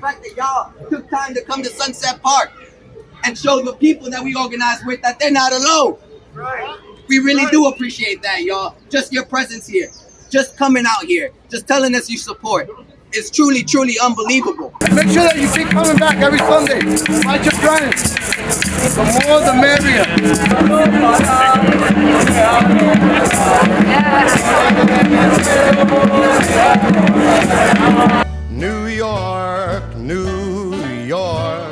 fact that y'all took time to come to Sunset Park and show the people that we organized with that they're not alone. Right. We really do appreciate that, y'all. Just your presence here, just coming out here, just telling us you support. It's truly, truly unbelievable. Make sure that you keep coming back every Sunday. Invite your friends. The more, the merrier. New York, New York.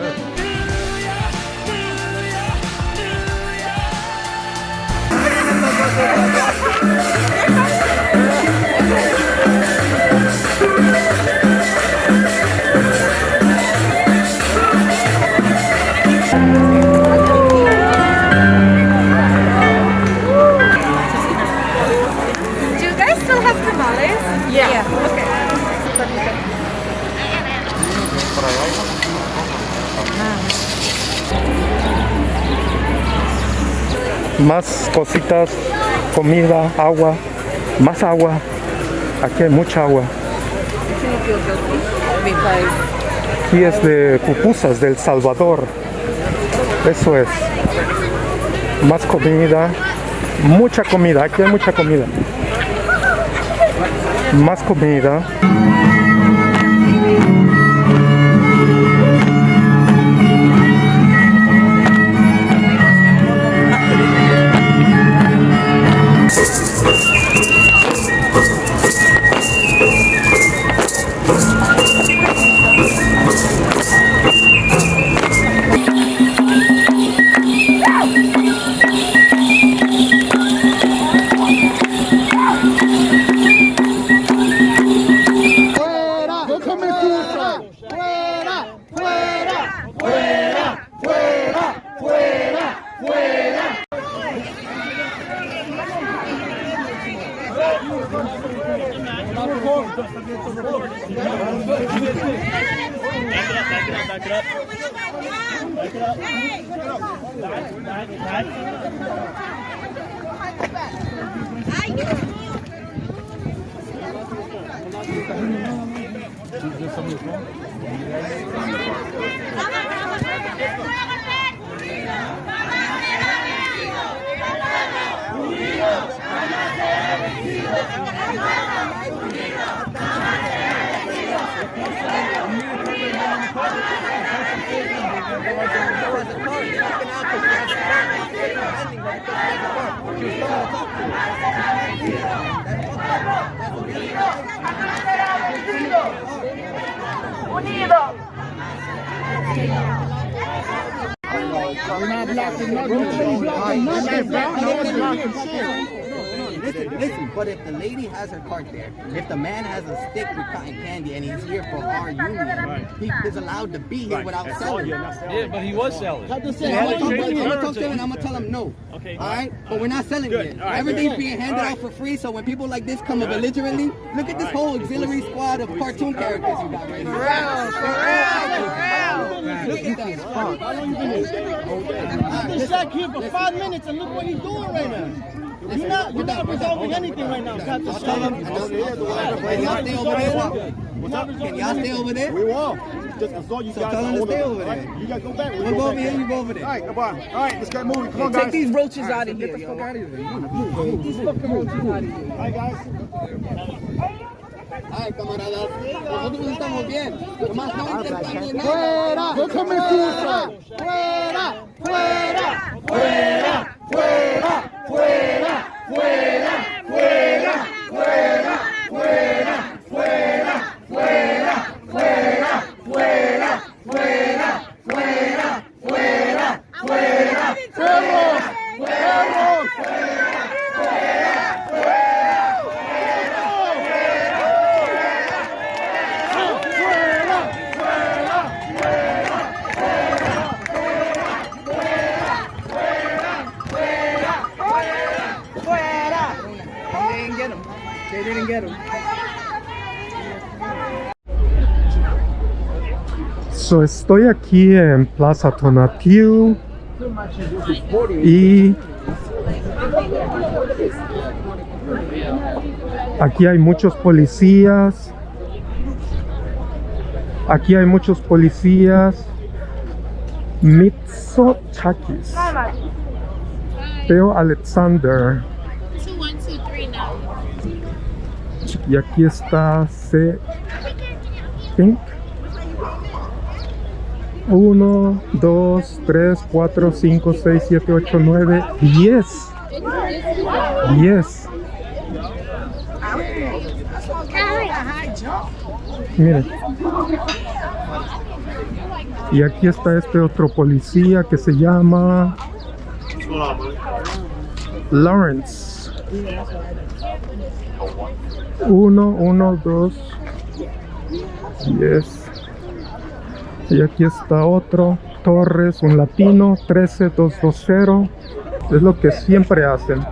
Más cositas, comida, agua, más agua. Aquí hay mucha agua. Aquí es de pupusas del Salvador. Eso es. Más comida, mucha comida. Aquí hay mucha comida. Más comida. Listen, but if the lady has her cart there, if the man has a stick with cotton candy and he's here for our union, he is allowed to be here without selling. Yeah, but he was selling. I'm gonna talk to him and I'm gonna tell him no. Okay. All right, but we're not selling it. Everything's being handed out for free. So when people like this come belligerently, look at this whole auxiliary squad of cartoon characters you got right now. Look at that. I've been stuck here for 5 minutes and look what he's doing right now. You're not resolving anything right now. Can y'all stay over there? Can y'all stay over there? We won't. Just so you tell them to stay over there. You gotta go back. We'll go over here, you go over there. All right, come on. All right, let's get moving. Come on, guys. Take these roaches out of here. Get the fuck out of here. Get these fucking roaches out of here. All right, guys. Ay, camaradas, nosotros estamos bien. Nomás no intercambien nada. ¡Fuera! ¡No comen pizza! ¡Fuera! ¡Fuera! ¡Fuera! ¡Fuera! ¡Fuera! ¡Fuera! ¡Fuera! ¡Fuera! ¡Fuera! ¡Fuera! ¡Fuera! ¡Fuera! ¡Fuera! ¡Fuera! ¡Fuera! ¡Fuera! ¡Fuera! ¡Perros! ¡Perros! They didn't get him. So, estoy aquí en Plaza Tonatiuh y aquí hay muchos policías. Aquí hay muchos policías. Mitsotakis. Theo Alexander. 2123 now. Y aquí está C. Pink. 1, 2, 3, 4, 5, 6, 7, 8, 9, 10. 10. Miren. Y aquí está este otro policía que se llama Lawrence. 1, 1, 2, 10. Y aquí está otro, Torres, un latino, 13220. Es lo que siempre hacen.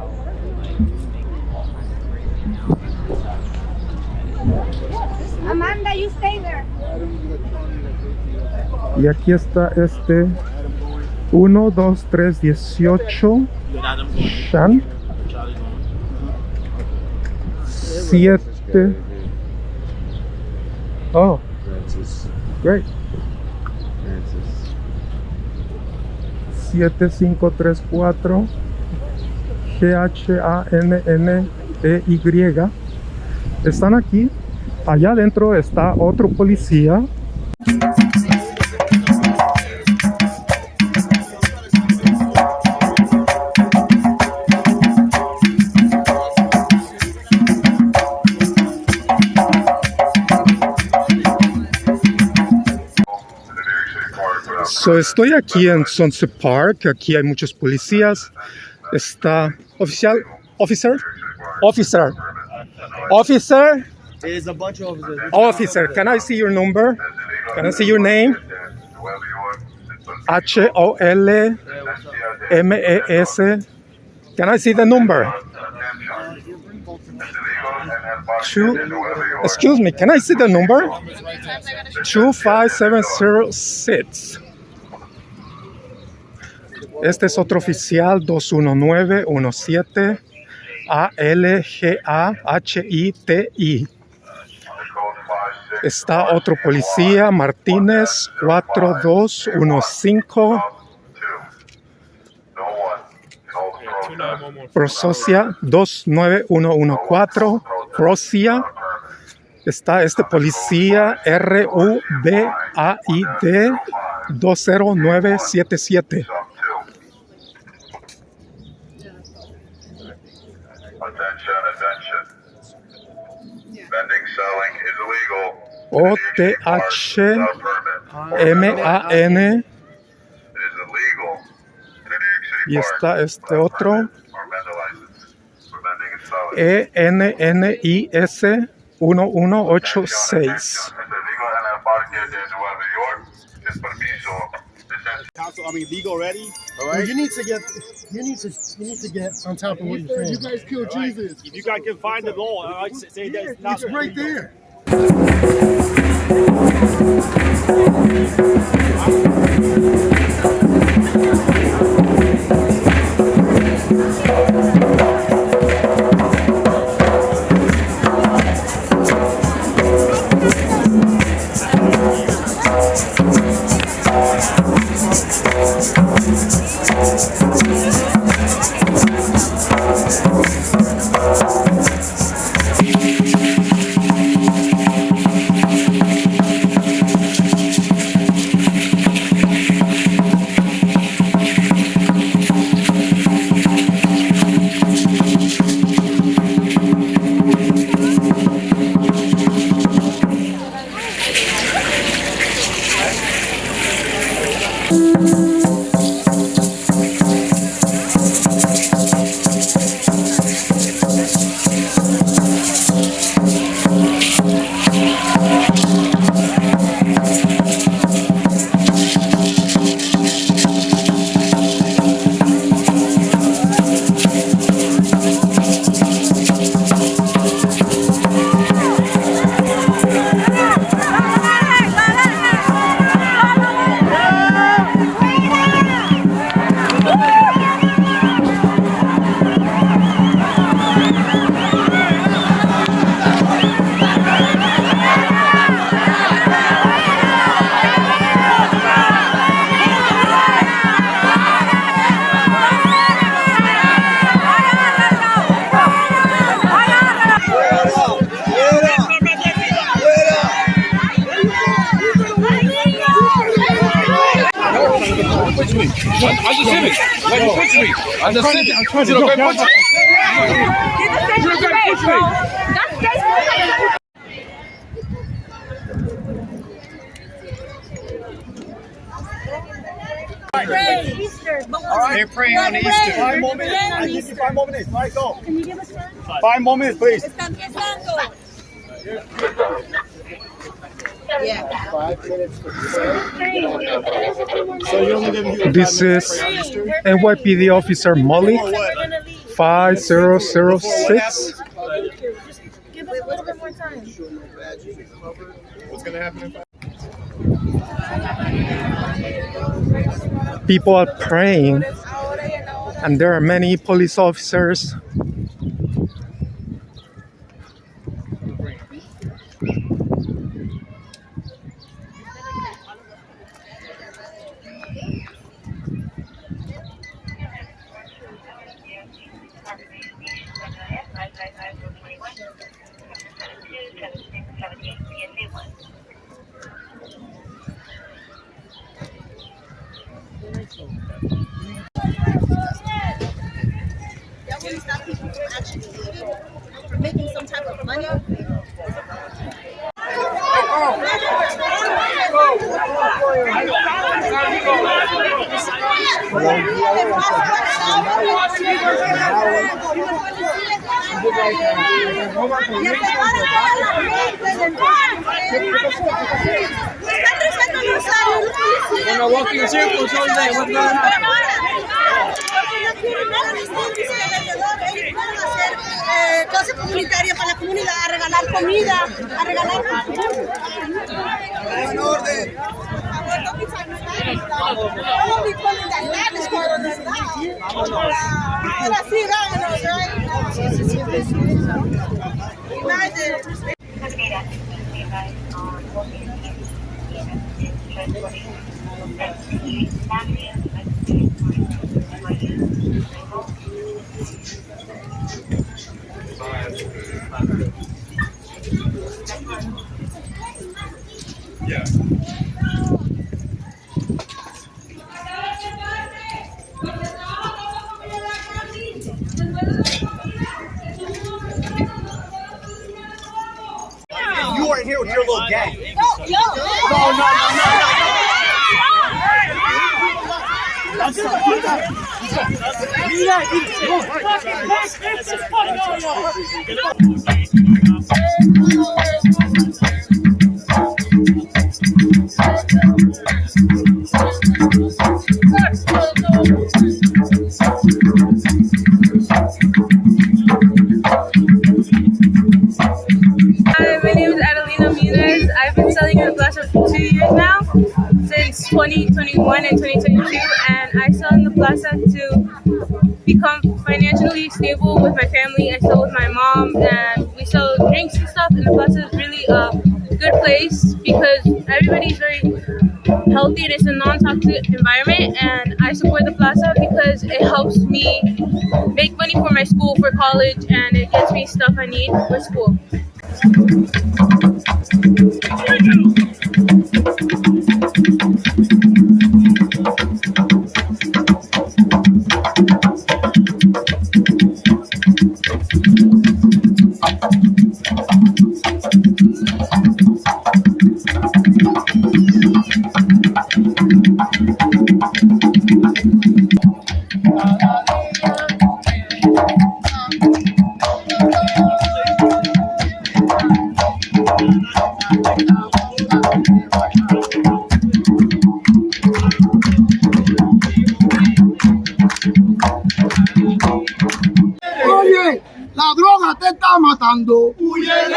Amanda, you stay there. Y aquí está este 1, 2, 3, 18. Shan. 7. Oh, great. 7534 GHANNEY. Están aquí. Allá adentro está otro policía. So, estoy aquí en Sunset Park. Aquí hay muchos policías. Está official, officer. There's a bunch of officers. Officer, can I see your number? Can I see your name? HOLMES. Can I see the number? Excuse me, can I see the number? 25706. Este es otro oficial, 21917 ALGAHITI. Está otro policía, Martínez, 4215. Prosocia, 29114. Prosia. Está este policía, RUBAID, 20977. OTHMAN. Y está este otro, ENNIS 1186. Council, legal ready. All right. Well, you need to get on top of what you're saying. You guys killed Jesus. If you guys can find the law, I say that it's not It's right there. me. I'm just saying. I'm trying to go. You're the same space, bro. That's Facebook. All right. They're praying on Easter. 5 more minutes. I give you 5 more minutes. All right, go. Can you give us 5 more minutes, please. Yeah. 5 minutes to pray. So you only give you. This is NYPD officer Molly 5006. Give us a little bit more time. What's gonna happen? People are praying, and there are many police officers. That wouldn't stop people from actually eating, from making some type of money. We're walking in circles all day. What's going on? Clase comunitaria para la comunidad, a regalar comida, a regalar You weren't here with your little gang. I've been selling in the plaza for 2 years now, since 2021 and 2022, and I sell in the plaza to become financially stable with my family. I sell with my mom, and we sell drinks and stuff, and the plaza is really a good place because everybody's very healthy and it's a non-toxic environment, and I support the plaza because it helps me make money for my school, for college, and it gets me stuff I need for school. Oye, la droga te está matando. Huyele,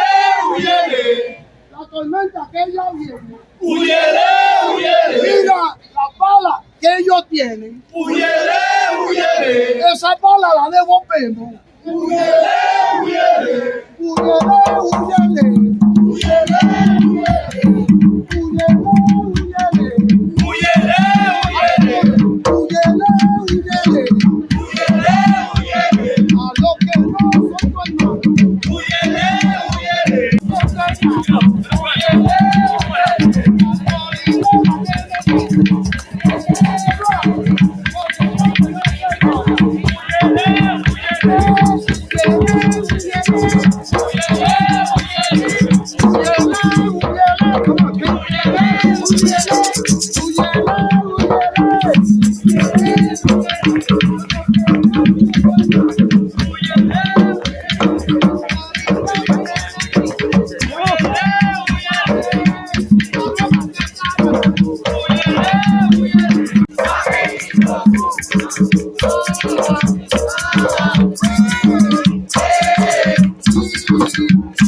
huyele. La tormenta que ella viene. Huyele, huyele. Mira la pala que ellos tienen. Huyele, huyele. Esa pala la devolvemos. Huyele, huyele. Huyele, huyele. Huyele, huyele. Huyele, huyele. Huyele, huyele. Huyele, huyele. A los que no son tu hermano. Huyele, huyele. For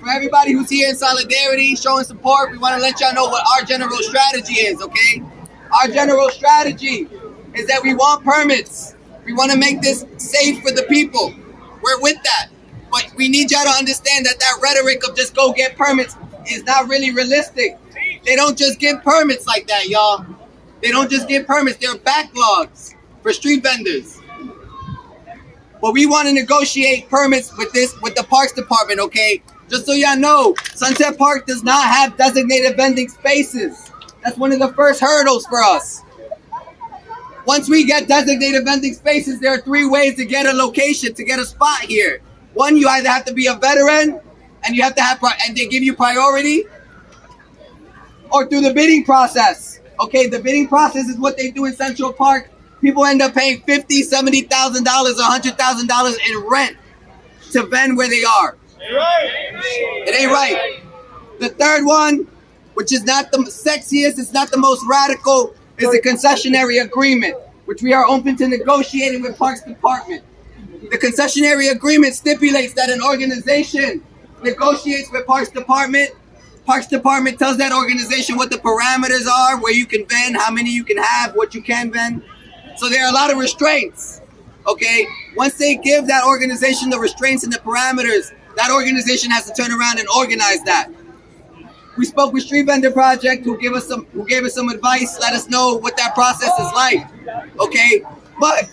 everybody who's here in solidarity, showing support, we want to let y'all know what our general strategy is, okay? Our general strategy is that we want permits. We want to make this safe for the people. We're with that. But we need y'all to understand that that rhetoric of just go get permits is not really realistic. They don't just give permits like that, y'all. They don't just give permits. They're backlogs for street vendors. But we want to negotiate permits with the Parks Department, okay? Just so y'all know, Sunset Park does not have designated vending spaces. That's one of the first hurdles for us. Once we get designated vending spaces, there are 3 ways to get a location, to get a spot here. One, you either have to be a veteran, and you have to have, and they give you priority, or through the bidding process. Okay, the bidding process is what they do in Central Park. People end up paying $50,000, $70,000, $100,000 in rent to vend where they are. It ain't right. The third one, which is not the sexiest, it's not the most radical, is the concessionary agreement, which we are open to negotiating with Parks Department. The concessionary agreement stipulates that an organization negotiates with Parks Department. Parks Department tells that organization what the parameters are, where you can vend, how many you can have, what you can vend. So there are a lot of restraints, okay? Once they give that organization the restraints and the parameters, that organization has to turn around and organize that. We spoke with Street Vendor Project, who gave us some advice, let us know what that process is like, okay? But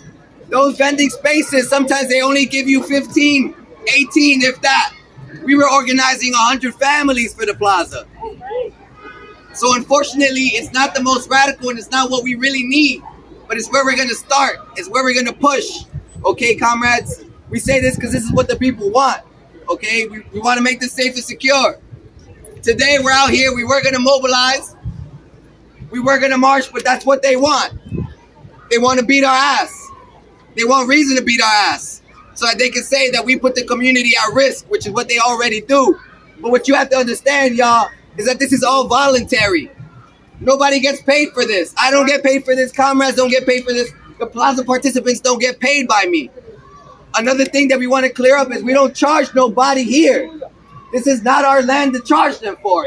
those vending spaces, sometimes they only give you 15, 18, if that. We were organizing 100 families for the plaza. So unfortunately, it's not the most radical and it's not what we really need, but it's where we're gonna start. It's where we're gonna push. Okay, comrades? We say this because this is what the people want. Okay, we wanna make this safe and secure. Today we're out here, we were gonna mobilize, we were gonna march, but that's what they want. They wanna beat our ass. They want reason to beat our ass, so that they can say that we put the community at risk, which is what they already do. But what you have to understand, y'all, is that this is all voluntary. Nobody gets paid for this. I don't get paid for this. Comrades don't get paid for this. The plaza participants don't get paid by me. Another thing that we want to clear up is we don't charge nobody here. This is not our land to charge them for.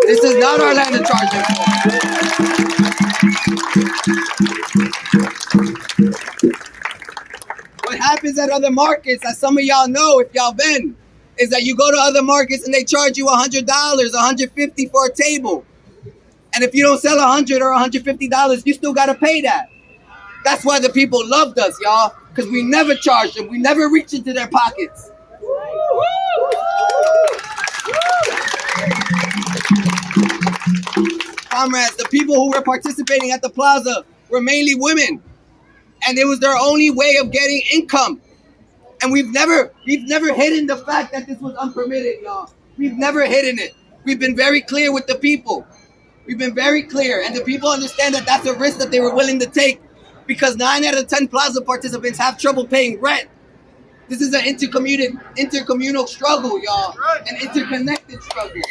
This is not our land to charge them for. What happens at other markets, as some of y'all know if y'all been, is that you go to other markets and they charge you $100, $150 for a table. And if you don't sell $100 or $150, you still gotta pay that. That's why the people loved us, y'all, because we never charged them. We never reached into their pockets. Comrades, the people who were participating at the plaza were mainly women, and it was their only way of getting income. And we've never hidden the fact that this was unpermitted, y'all. We've never hidden it. We've been very clear with the people. We've been very clear, and the people understand that that's a risk that they were willing to take, because 9 out of 10 plaza participants have trouble paying rent. This is an intercommunal struggle, y'all, an interconnected struggle.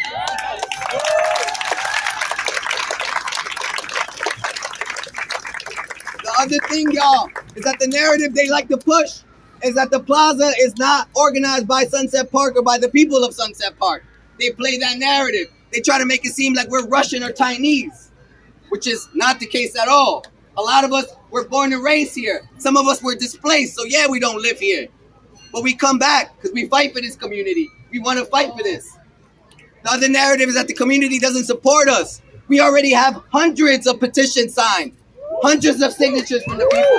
The other thing, y'all, is that the narrative they like to push is that the plaza is not organized by Sunset Park or by the people of Sunset Park. They play that narrative. They try to make it seem like we're Russian or Chinese, which is not the case at all. A lot of us were born and raised here. Some of us were displaced, so yeah, we don't live here. But we come back because we fight for this community. We want to fight for this. The other narrative is that the community doesn't support us. We already have hundreds of petitions signed, hundreds of signatures from the people.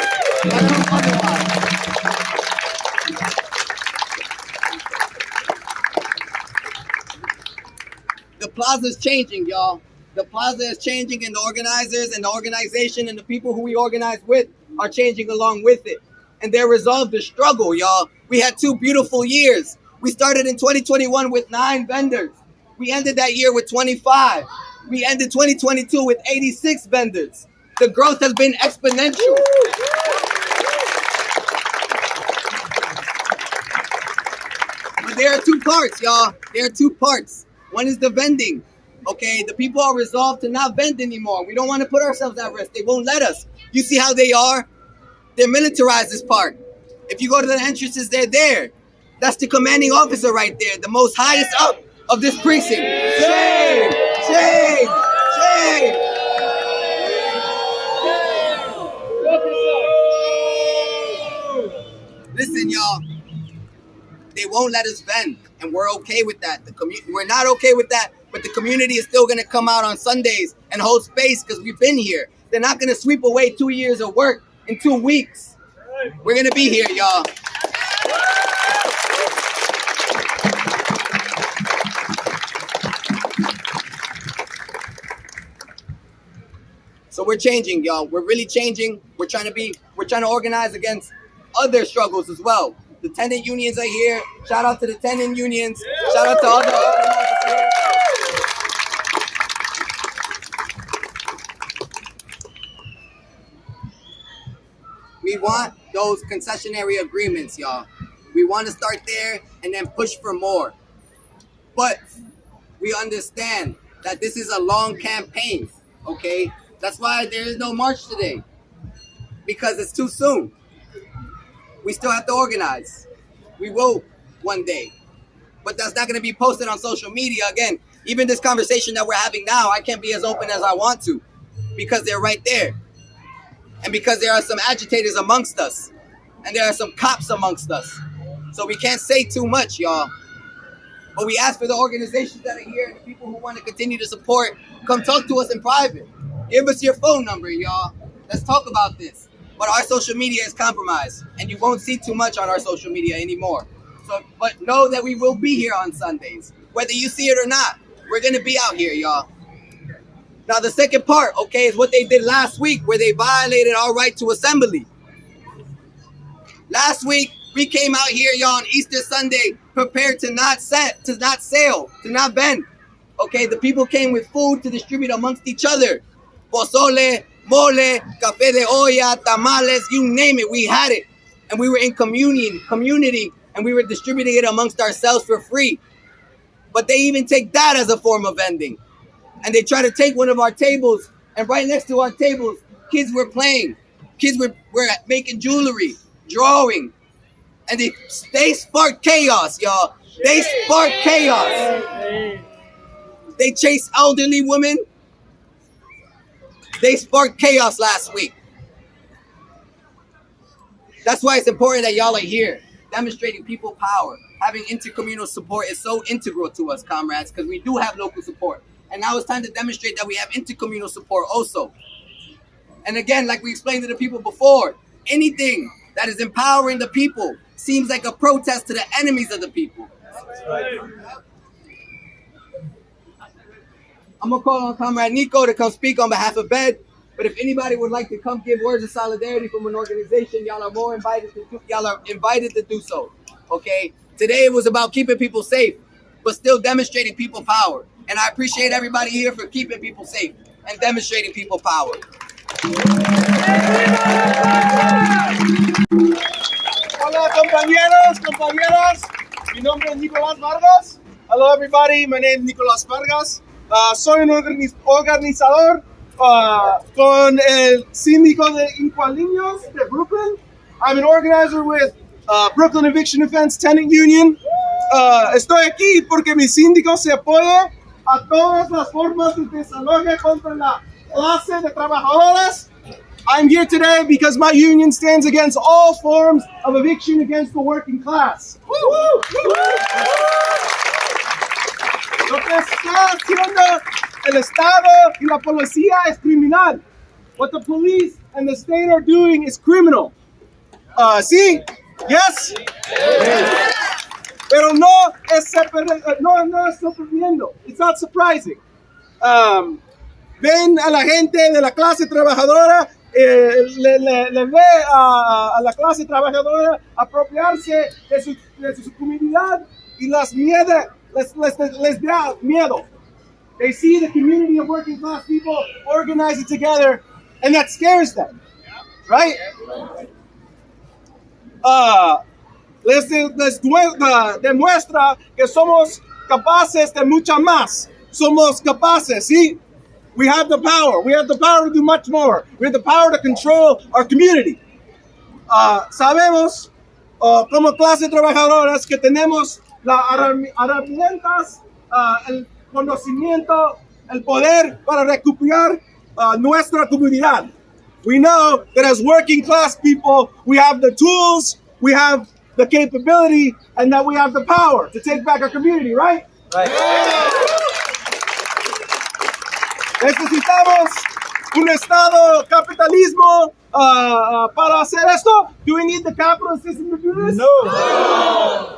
The plaza is changing, y'all. The plaza is changing, and the organizers and the organization and the people who we organize with are changing along with it. And they're resolved to struggle, y'all. We had 2 beautiful years. We started in 2021 with 9 vendors. We ended that year with 25. We ended 2022 with 86 vendors. The growth has been exponential. But there are two parts, y'all. There are two parts. One is the vending. Okay, the people are resolved to not vend anymore. We don't want to put ourselves at risk. They won't let us. You see how they are? They're militarized, this part. If you go to the entrances, they're there. That's the commanding officer right there, the most highest up of this precinct. Shame! Shame! Shame! Listen, y'all. They won't let us vend, and we're okay with that. We're not okay with that, but the community is still going to come out on Sundays and hold space because we've been here. They're not going to sweep away 2 years of work in 2 weeks. We're going to be here, y'all. So we're changing, y'all. We're really changing. We're trying to organize against other struggles as well. The tenant unions are here. Shout out to the tenant unions. Shout out to all the organizers here. We want those concessionary agreements, y'all. We want to start there and then push for more. But we understand that this is a long campaign, okay? That's why there is no march today, because it's too soon. We still have to organize. We will one day. But that's not going to be posted on social media. Again, even this conversation that we're having now, I can't be as open as I want to because they're right there. And because there are some agitators amongst us. And there are some cops amongst us. So we can't say too much, y'all. But we ask for the organizations that are here and the people who want to continue to support, come talk to us in private. Give us your phone number, y'all. Let's talk about this. But our social media is compromised, and you won't see too much on our social media anymore. So, but know that we will be here on Sundays, whether you see it or not. We're gonna be out here, y'all. Now, the second part, okay, is what they did last week, where they violated our right to assembly. Last week, we came out here, y'all, on Easter Sunday, prepared to not sail, to not bend. Okay, the people came with food to distribute amongst each other. Pozole, mole, café de olla, tamales, you name it, we had it. And we were in community, and we were distributing it amongst ourselves for free. But they even take that as a form of vending. And they try to take one of our tables, and right next to our tables, kids were playing. Kids were making jewelry, drawing. And they spark chaos, y'all. They spark chaos. They chase elderly women. They sparked chaos last week. That's why it's important that y'all are here, demonstrating people power. Having intercommunal support is so integral to us, comrades, because we do have local support. And now it's time to demonstrate that we have intercommunal support also. And again, like we explained to the people before, anything that is empowering the people seems like a protest to the enemies of the people. I'm going to call on Comrade Nico to come speak on behalf of BED. But if anybody would like to come give words of solidarity from an organization, y'all are invited to do so. Okay? Today it was about keeping people safe, but still demonstrating people power. And I appreciate everybody here for keeping people safe and demonstrating people power. Hola compañeros, compañeras. Mi nombre es Nicolás Vargas. Hello everybody, my name is Nicolás Vargas. Soy un organizador con el síndico de Inquilinos de Brooklyn. I'm an organizer with Brooklyn Eviction Defense Tenant Union. Estoy aquí porque mi síndico se apoya a todas las formas de desalojo contra la clase de trabajadoras. I'm here today because my union stands against all forms of eviction against the working class. Lo que está haciendo el Estado y la policía es criminal. What the police and the state are doing is criminal. ¿Sí? Yes? Pero no es sorprendiendo. It's not surprising. Ven a la gente de la clase trabajadora, le ve a la clase trabajadora apropiarse de su comunidad y les da miedo. They see the community of working class people organizing together, and that scares them, right? Les demuestra que somos capaces de mucha más. Somos capaces, ¿sí? We have the power. We have the power to do much more. We have the power to control our community. Sabemos como clase trabajadoras que tenemos las herramientas, el conocimiento, el poder para recuperar nuestra comunidad. We know that as working class people, we have the tools, we have the capability, and that we have the power to take back our community, right? Right. Necesitamos un estado capitalismo para hacer esto. Do we need the capital system to do this? No.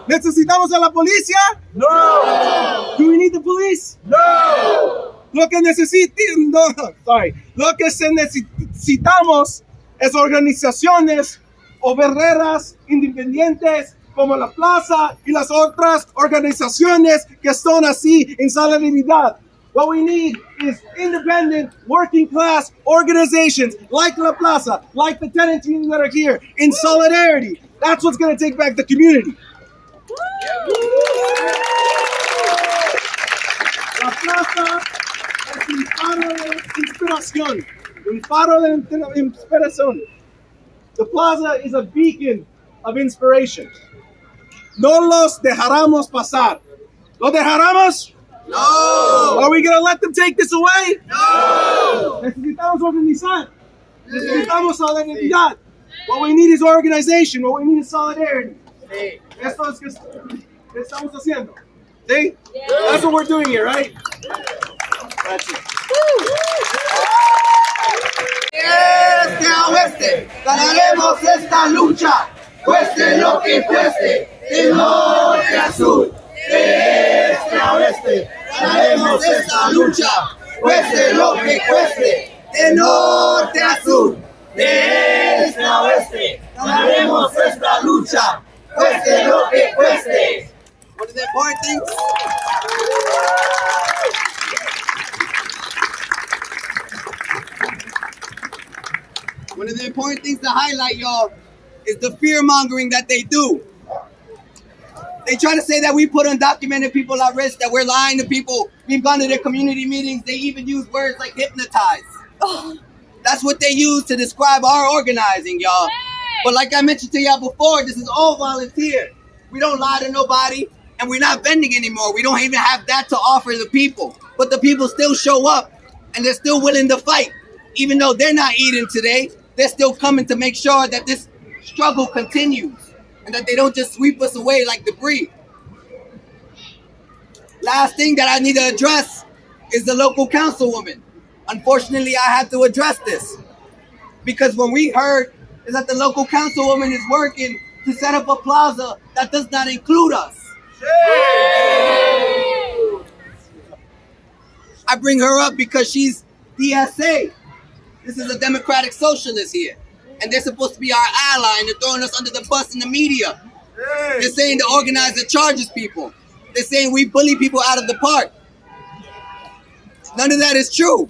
Necesitamos a la policía? No. Do we need the police? No. Lo que necesitamos es organizaciones o barreras independientes como la Plaza y las otras organizaciones que están así en solidaridad. What we need is independent, working class organizations like La Plaza, like the tenant teams that are here, in solidarity. That's what's going to take back the community. La Plaza es un faro de inspiración. Un faro de inspiración. The Plaza is a beacon of inspiration. No los dejaremos pasar. ¿Los dejaremos? No. Are we going to let them take this away? No. Necesitamos organizar. Necesitamos solidaridad. What we need is organization. What we need is solidarity. Esto es que estamos haciendo. See? Yeah. That's what we're doing here, right? That's it. Este a oeste, ganaremos esta lucha, cueste lo que cueste, de norte a sur, de este a oeste, ganaremos esta lucha, cueste lo que cueste, de norte a sur, de este a oeste, ganaremos esta lucha, cueste lo que cueste. What are the important things? One of the important things to highlight, y'all, is the fear-mongering that they do. They try to say that we put undocumented people at risk, that we're lying to people. We've gone to their community meetings. They even use words like hypnotize. That's what they use to describe our organizing, y'all. But like I mentioned to y'all before, this is all volunteer. We don't lie to nobody, and we're not vending anymore. We don't even have that to offer the people. But the people still show up, and they're still willing to fight. Even though they're not eating today, they're still coming to make sure that this struggle continues and that they don't just sweep us away like debris. Last thing that I need to address is the local councilwoman. Unfortunately, I have to address this because when we heard is that the local councilwoman is working to set up a plaza that does not include us. I bring her up because she's DSA. This is a democratic socialist here. And they're supposed to be our ally, and they're throwing us under the bus in the media. They're saying the organizer charges people. They're saying we bully people out of the park. None of that is true.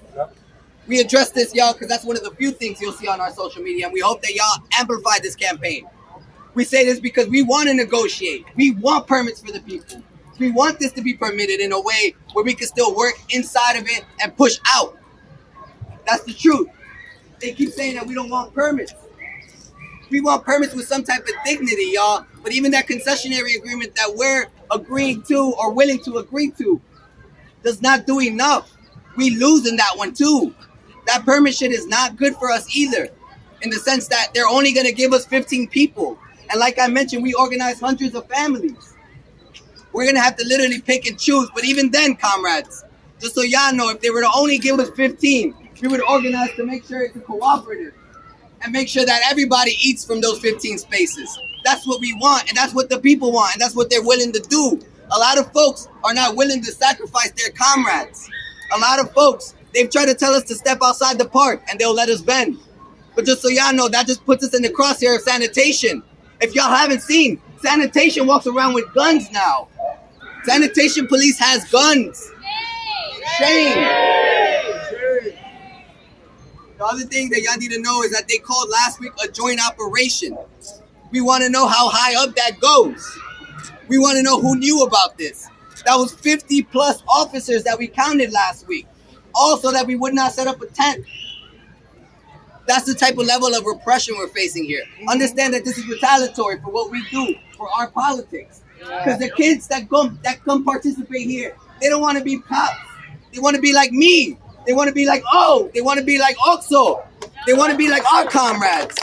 We address this, y'all, because that's one of the few things you'll see on our social media, and we hope that y'all amplify this campaign. We say this because we want to negotiate. We want permits for the people. We want this to be permitted in a way where we can still work inside of it and push out. That's the truth. They keep saying that we don't want permits. We want permits with some type of dignity, y'all. But even that concessionary agreement that we're agreeing to or willing to agree to does not do enough. We losing that one too. That permit shit is not good for us either, in the sense that they're only going to give us 15 people. And like I mentioned, we organize hundreds of families. We're going to have to literally pick and choose. But even then, comrades, just so y'all know, if they were to only give us 15, we would organize to make sure it's a cooperative and make sure that everybody eats from those 15 spaces. That's what we want, and that's what the people want, and that's what they're willing to do. A lot of folks are not willing to sacrifice their comrades. A lot of folks, they've tried to tell us to step outside the park, and they'll let us bend. But just so y'all know, that just puts us in the crosshair of sanitation. If y'all haven't seen, sanitation walks around with guns now. Sanitation police has guns. Shame. The other thing that y'all need to know is that they called last week a joint operation. We want to know how high up that goes. We want to know who knew about this. That was 50 plus officers that we counted last week. Also that we would not set up a tent. That's the type of level of repression we're facing here. Understand that this is retaliatory for what we do, for our politics. Because the kids that come participate here, they don't want to be cops. They want to be like me. They want to be like O. They want to be like Oxo. They want to be like our comrades.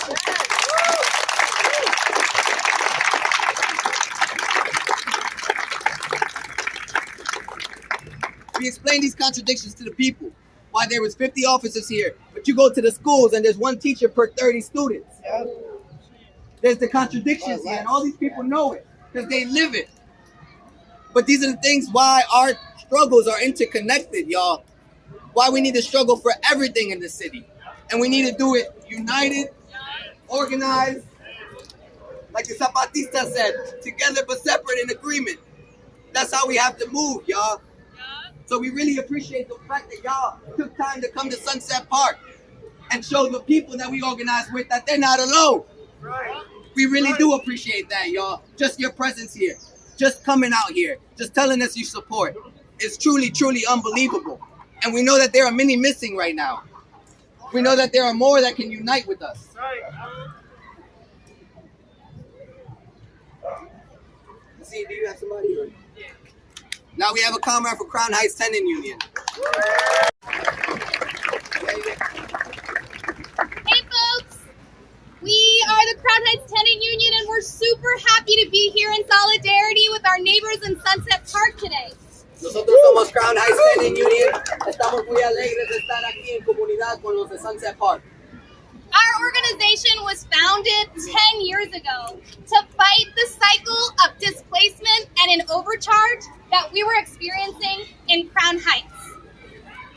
We explain these contradictions to the people. Why there was 50 officers here, but you go to the schools and there's one teacher per 30 students. There's the contradictions here, and all these people know it because they live it. But these are the things why our struggles are interconnected, y'all. Why we need to struggle for everything in the city. And we need to do it united, organized, like the Zapatista said, together but separate in agreement. That's how we have to move, y'all. So we really appreciate the fact that y'all took time to come to Sunset Park and show the people that we organize with that they're not alone. We really do appreciate that, y'all. Just your presence here, just coming out here, just telling us you support. It's truly, truly unbelievable. And we know that there are many missing right now. We know that there are more that can unite with us. See, do you have somebody here? Now we have a comrade for Crown Heights Tenant Union. Hey folks, we are the Crown Heights Tenant Union and we're super happy to be here in solidarity with our neighbors in Sunset Park today. Nosotros somos Crown Heights Tenant Union. Estamos muy alegres de estar aquí en comunidad con los de Sunset Park. Our organization was founded 10 years ago to fight the cycle of displacement and an overcharge that we were experiencing in Crown Heights.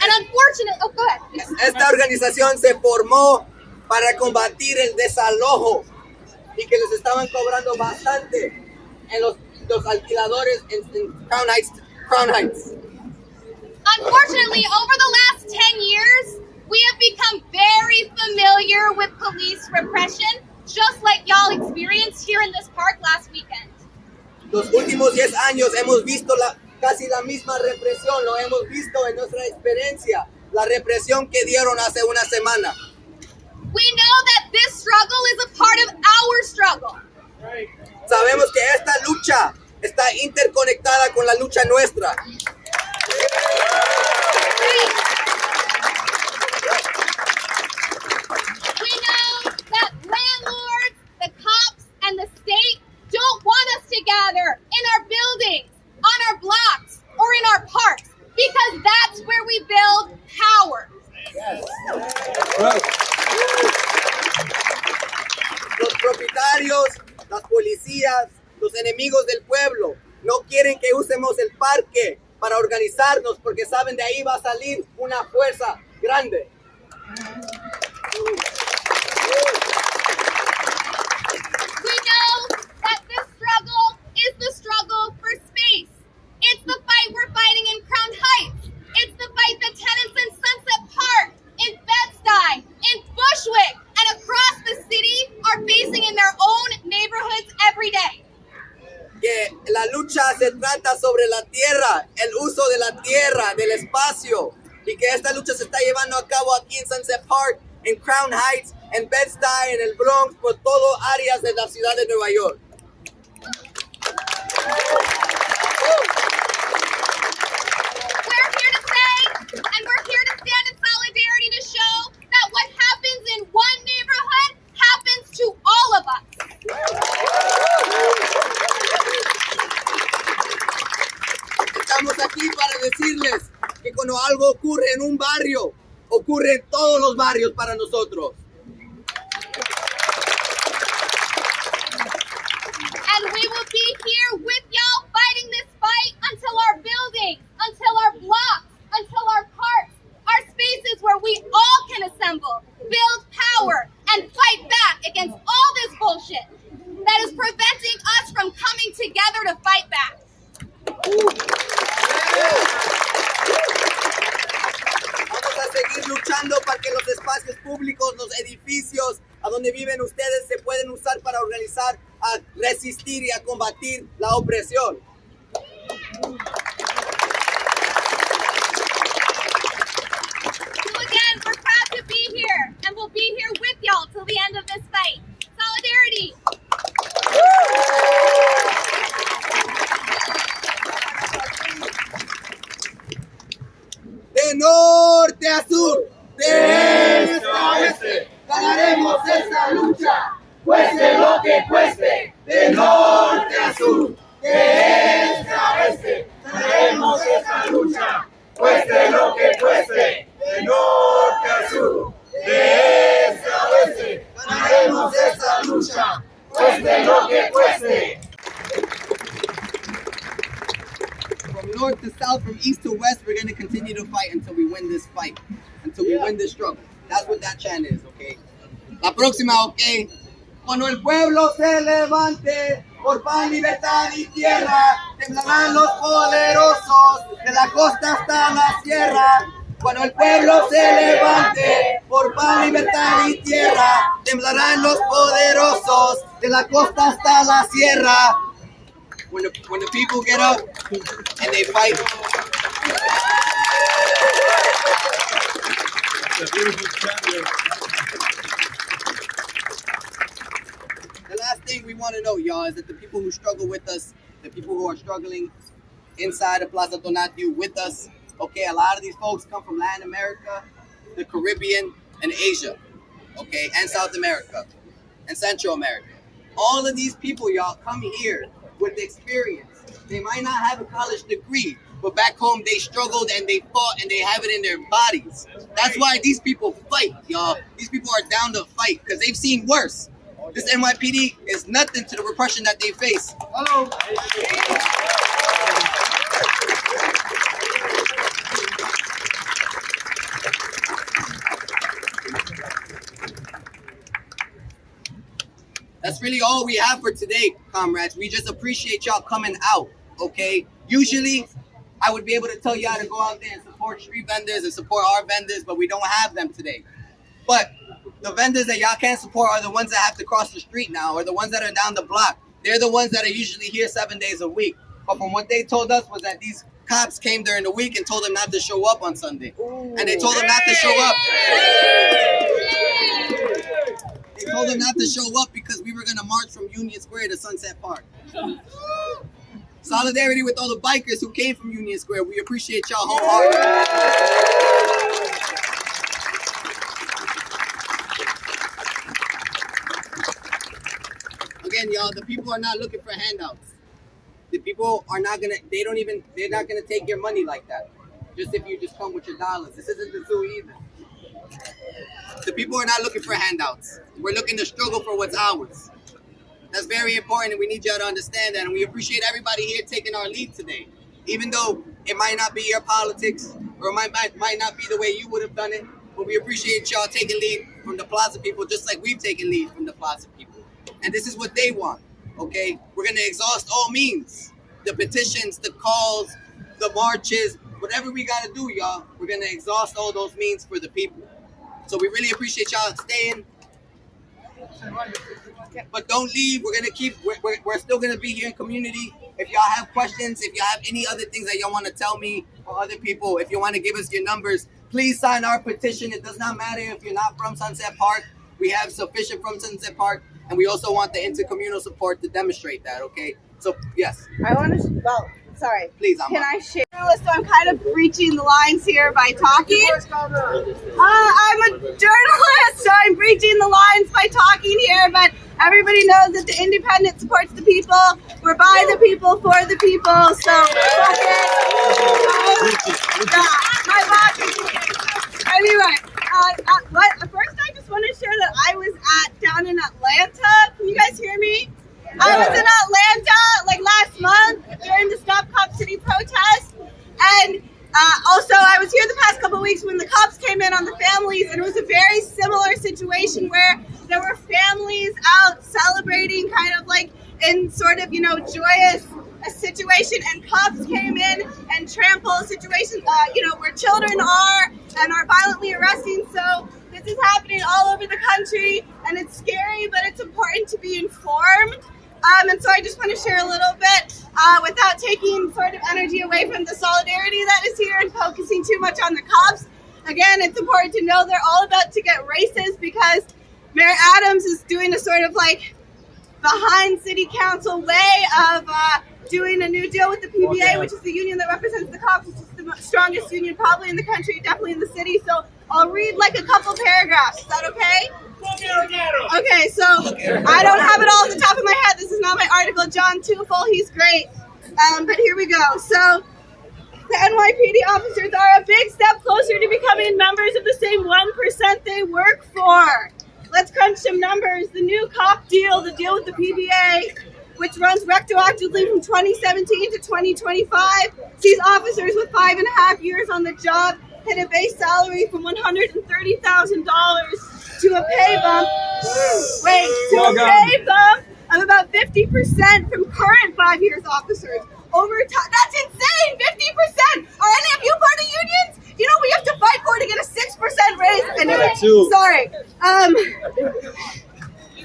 And unfortunately, oh, go ahead. Esta organización se formó para combatir el desalojo y que les estaban cobrando bastante en los alquiladores en Crown Heights. Unfortunately, over the last 10 years, we have become very familiar with police repression, just like y'all experienced here in this park last weekend. Los últimos 10 años hemos visto casi la misma represión, lo hemos visto en nuestra experiencia, la represión que dieron hace una semana. We know that this struggle is a part of our struggle. Sabemos que esta lucha está interconectada con la lucha nuestra. We know that landlords, the cops, and the state don't want us to gather in our buildings, on our blocks, or in our parks, because that's where we build power. Los propietarios, las policías, los enemigos del pueblo no quieren que usemos el parque para organizarnos porque saben de ahí va a salir una fuerza grande. We know that this struggle is the struggle for space. It's the fight we're fighting in Crown Heights. It's the fight that tenants in Sunset Park, in Bed-Stuy, in Bushwick, and across the city are facing in their own neighborhoods every day. Que la lucha se trata sobre la tierra, el uso de la tierra, del espacio, y que esta lucha se está llevando a cabo aquí en Sunset Park, en Crown Heights, en Bed-Stuy, en el Bronx, por todo áreas de la ciudad de Nueva York. We're here to say, and we're here to stand in solidarity to show that what happens in one neighborhood happens to all of us. Estamos aquí para decirles que cuando algo ocurre en un barrio, ocurre en todos los barrios para nosotros. And we will be here with y'all fighting this fight until our buildings, until our blocks, until our parks, our spaces where we all can assemble, build power, and fight back against all this bullshit that is preventing us from coming together to fight back. los espacios públicos, los edificios a donde viven ustedes se pueden usar para organizar, a resistir y a combatir la opresión. So again, we're proud to be here, and we'll be here with y'all till the end of this fight. Solidarity! De norte a sur, de este a oeste, ganaremos esta lucha, cueste lo que cueste. De norte a sur, de este a oeste, ganaremos esta lucha, cueste lo que cueste. De norte a sur, de este a oeste, ganaremos esta lucha, cueste lo que cueste. From north to south, from east to west, we're going to continue to fight until we win this fight, until we win this struggle. That's what that chant is, okay? La próxima, okay? Cuando el pueblo se levante por pan, libertad y tierra, temblarán los poderosos de la costa hasta la sierra. Cuando el pueblo se levante por pan, libertad y tierra, temblarán los poderosos de la costa hasta la sierra. When the people get up and they fight. The last thing we want to know, y'all, is that the people who struggle with us, the people who are struggling inside of Plaza Tonatiuh with us, okay, a lot of these folks come from Latin America, the Caribbean, and Asia, okay, and South America, and Central America. All of these people, y'all, come here with experience. They might not have a college degree, but back home they struggled and they fought and they have it in their bodies. That's why these people fight, y'all. These people are down to fight because they've seen worse. This NYPD is nothing to the repression that they face. Hello. That's really all we have for today, comrades. We just appreciate y'all coming out, okay? Usually, I would be able to tell y'all to go out there and support street vendors and support our vendors, but we don't have them today. But the vendors that y'all can't support are the ones that have to cross the street now, or the ones that are down the block. They're the ones that are usually here 7 days a week. But from what they told us was that these cops came during the week and told them not to show up on Sunday. And they told them not to show up. They told them not to show up because we were going to march from Union Square to Sunset Park. Solidarity with all the bikers who came from Union Square. We appreciate y'all wholeheartedly. Again, y'all, the people are not looking for handouts. The people are not gonna, they're not gonna take your money like that. Just if you just come with your dollars. This isn't the zoo either. The people are not looking for handouts. We're looking to struggle for what's ours. That's very important, and we need y'all to understand that. And we appreciate everybody here taking our lead today. Even though it might not be your politics, or it might not be the way you would have done it, but we appreciate y'all taking lead from the Plaza people, just like we've taken lead from the Plaza people. And this is what they want, okay? We're gonna exhaust all means. The petitions, the calls, the marches, whatever we gotta do, y'all, we're gonna exhaust all those means for the people. So we really appreciate y'all staying. But don't leave. We're gonna keep. We're still gonna be here in community. If y'all have questions, if y'all have any other things that y'all want to tell me or other people, if you want to give us your numbers, please sign our petition. It does not matter if you're not from Sunset Park. We have sufficient from Sunset Park, and we also want the intercommunal support to demonstrate that. Okay. So yes. I want to. Well, sorry. Please, can I share? So I'm kind of breaching the lines here by talking. I'm a journalist, so I'm breaching the lines by talking here, but everybody knows that the independent supports the people. We're by the people, for the people. So, my boss. Anyway, first I just want to share that I was down in Atlanta. Can you guys hear me? I was in Atlanta like last month during the Stop Cop City protest, and also I was here the past couple of weeks when the cops came in on the families, and it was a very similar situation where there were families out celebrating kind of like in sort of, joyous situation, and cops came in and trampled situations, where children are and are violently arresting. So country, and it's scary, but it's important to be informed. And so I just want to share a little bit without taking sort of energy away from the solidarity that is here and focusing too much on the cops. Again, it's important to know they're all about to get racist because Mayor Adams is doing a sort of like behind city council way of doing a new deal with the PBA, which is the union that represents the cops, which is the strongest union probably in the country, definitely in the city. So I'll read like a couple paragraphs. Is that okay? Okay, so I don't have it all at the top of my head. This is not my article. John Tufel, he's great. But here we go. So the NYPD officers are a big step closer to becoming members of the same 1% they work for. Let's crunch some numbers. The new cop deal, the deal with the PBA, which runs retroactively from 2017 to 2025, sees officers with 5.5 years on the job hit a base salary from $130,000 to a pay bump. Wait, to a pay bump of about 50% from current 5 years officers. Over time, that's insane! 50%! Are any of you part of unions? You know we have to fight for to get a 6% raise. Anyway, sorry.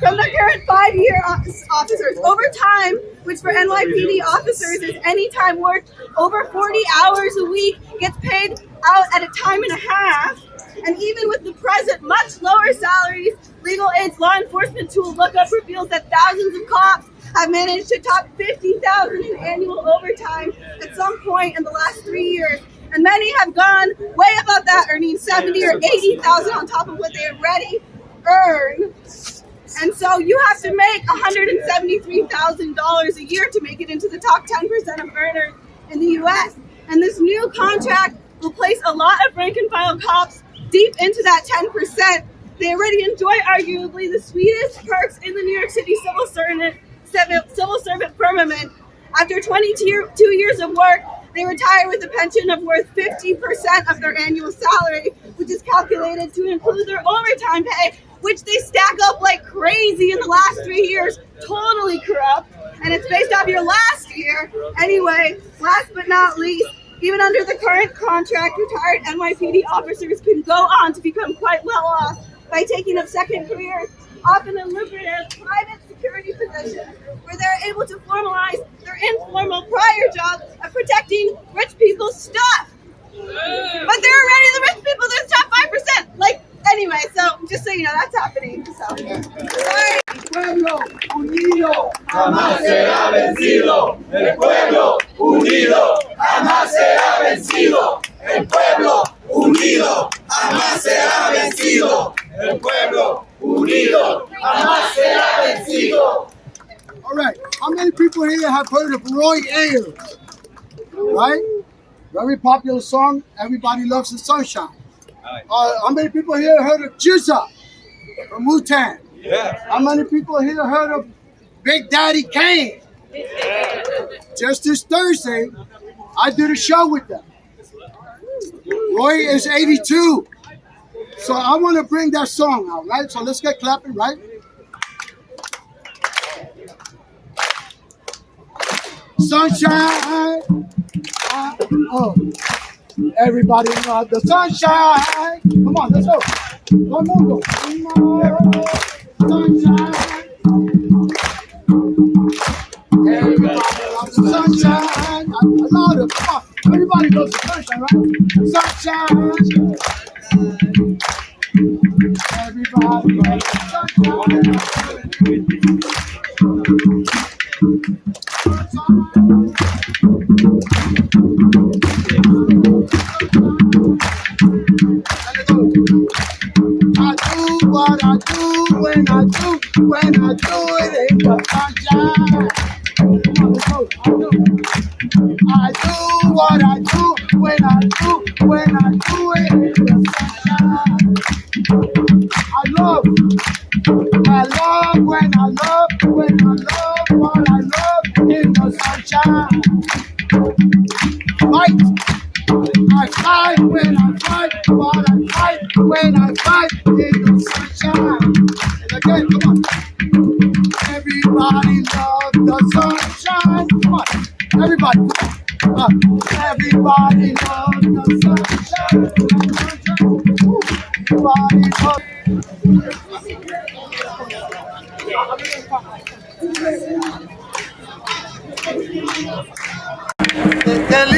From the current 5-year officers, overtime, which for NYPD officers is any time worked over 40 hours a week, gets paid out at a time and a half. And even with the present much lower salaries, Legal Aid's law enforcement tool lookup reveals that thousands of cops have managed to top $50,000 in annual overtime at some point in the last 3 years. And many have gone way above that, earning $70,000 or $80,000 on top of what they already earn. And so you have to make $173,000 a year to make it into the top 10% of earners in the U.S. And this new contract will place a lot of rank and file cops deep into that 10%. They already enjoy arguably the sweetest perks in the New York City civil servant firmament. After 22 years of work, they retire with a pension of worth 50% of their annual salary, which is calculated to include their overtime pay, which they stack up like crazy in the last 3 years, totally corrupt. And it's based off your last year. Anyway, last but not least, even under the current contract, retired NYPD officers can go on to become quite well off by taking up second careers, often in lucrative private security positions, where they're able to formalize their informal prior job of protecting rich people's stuff. But they're already the rich people, they're the top 5%. Like, anyway, so just so you know, that's happening. So, sorry. El pueblo unido jamás será vencido. El pueblo unido jamás será vencido. El pueblo unido jamás será vencido. El pueblo unido jamás será vencido. All right, how many people here have heard of Roy Ayers? Right? Very popular song. Everybody loves the sunshine. How many people here heard of Jizza from Wu-Tang? Yeah. How many people here heard of Big Daddy Kane? Yeah. Just this Thursday, I did a show with them. Roy is 82. So I want to bring that song out, right? So let's get clapping, right? Sunshine. Oh. Everybody loves the sunshine. Come on, let's go. Come on, sunshine. Everybody loves the sunshine. I love it. Come on. Everybody loves the sunshine, right? Sunshine. Everybody loves the I do what I do when I do it in the sunshine. I do what I do when I do it in the sunshine. I love when I love what I love in the sunshine. Fight. I fight when I fight, but I fight when I fight in the sunshine. And again, come on. Everybody loves the sunshine. Come on. Everybody, come on. Everybody loves the sunshine. Everybody loves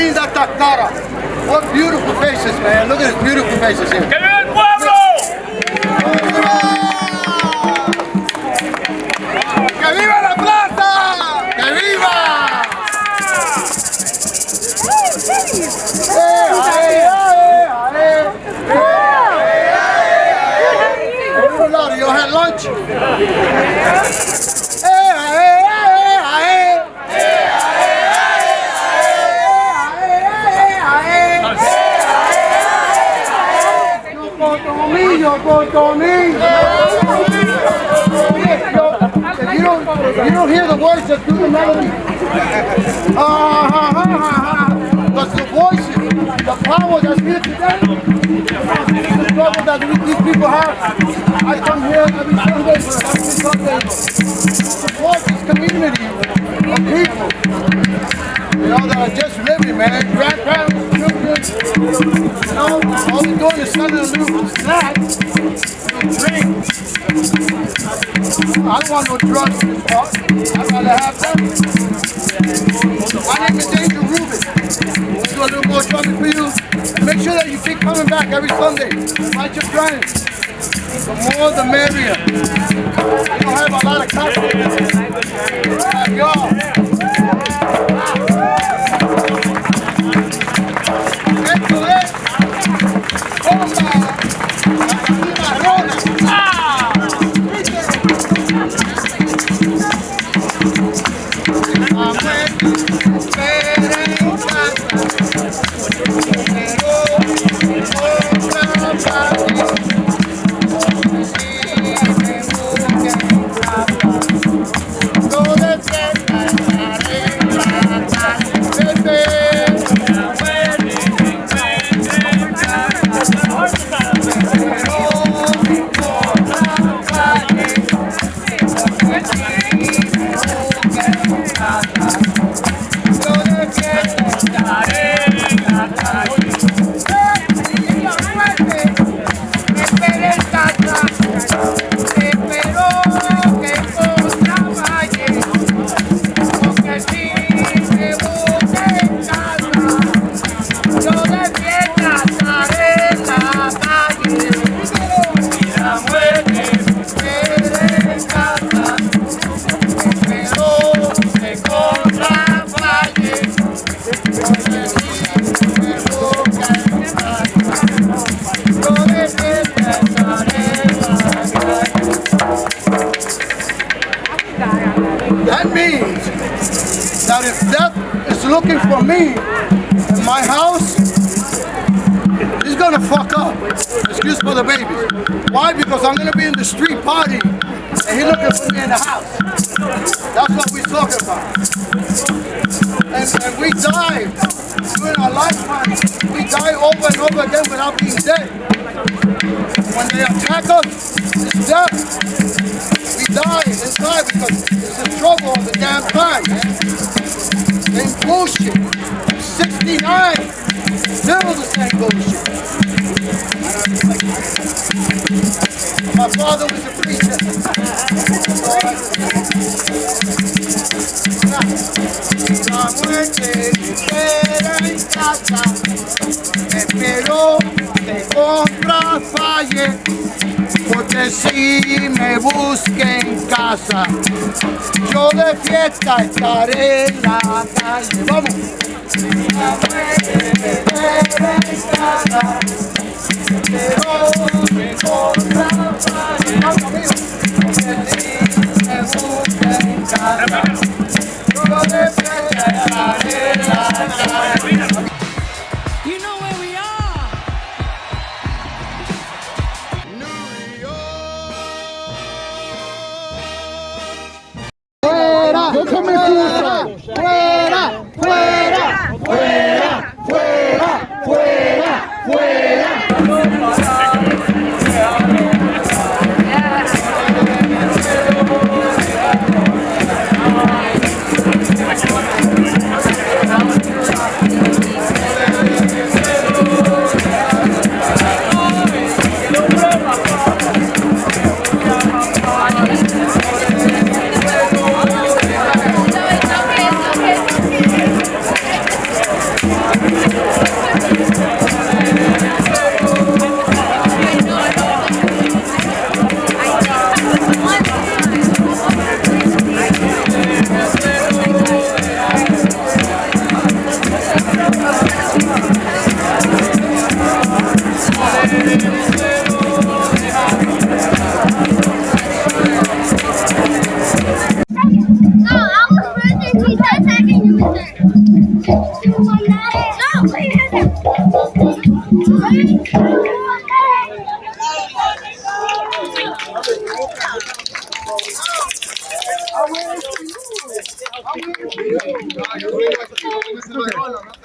linda esta cara. What beautiful faces, man. Look at these beautiful faces here. ¡Que viva el pueblo! ¡Que viva la plaza! ¡Que viva! You had lunch? If you don't hear the words, just do the melody. Because the voices, the power that's here today, the struggle that these people have. I come here every Sunday to support this community of people. You know, that are just living, man. Grandparents, children, you know, all they're doing is selling a little snack, a little drink. I don't want no drugs in this park. I'd rather have them. My name is Angel Rubin. We'll do a little more drumming for you. And make sure that you keep coming back every Sunday. Write your friends. The more, the merrier. We don't have a lot of customers. We have y'all. That means that if death is looking for me in my house, he's gonna fuck up. Excuse for the babies. Why? Because I'm gonna be in the street party and he's looking for me in the house. That's what we're talking about. And we die during our lifetime. We die over and over again without being dead. When they attack us, it's death. We die inside because it's a struggle all the damn time, man. Same bullshit. 69, still the same bullshit. My father was a preacher. La muerte espera en casa, espero que contra falle. Porque si me busque en casa, yo de fiesta estaré en la calle. Vamos. La muerte me espera en casa, pero me contra falle. Vamos, amigo. Porque si me busque en casa, yo de fiesta estaré en la calle. You know where we are. ¡Déjame fuera! ¡Fuera! ¡Fuera! ¡Fuera! ¡Fuera! ¡Fuera! ¡Fuera! No,